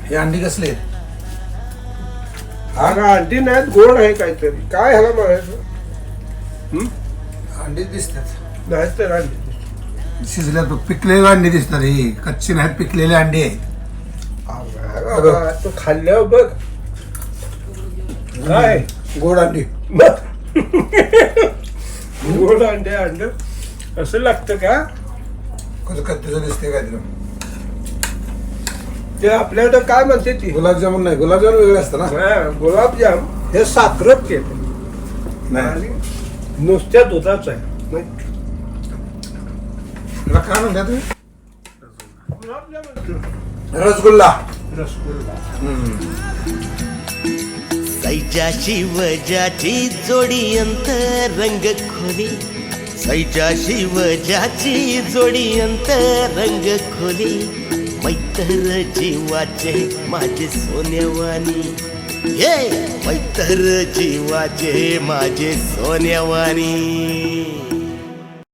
हे अंडी कसले आहेत? अगं अंडी नाहीत, गोड आहे काहीतरी. काय ह्याला म्हणायचं? अंडी दिसतात. नाहीत तर अंडी. शिजल्या तो पिकलेले अंडी दिसतात. हे कच्चे नाहीत, पिकलेले अंडी आहेत. अगं, तू खाल्ल्यावर बघ काय गोड अंडी. गोड अंडे अंड असं लागतं का? कसं कच्चं दिसते काहीतरी. ते आपल्याकडं काय म्हणते ती गुलाबजामुन नाही, गुलाबजामुन वेगळे असतं ना. गुलाबजाम हे साखरच केलं नाही आणि नुसत्या दुधाच आहे. त्याला काय म्हणतात तुम्ही? गुलाबजाम रसगुल्ला. रसगुल्ला. सैजा शिवजाची जोडी अंतरंग खोली, सैजा शिवजाची जोडी अंतरंग खोली, मैत्र जीवाचे माझे सोन्यावानी, हे मैत्र जीवाचे माझे सोन्यावानी.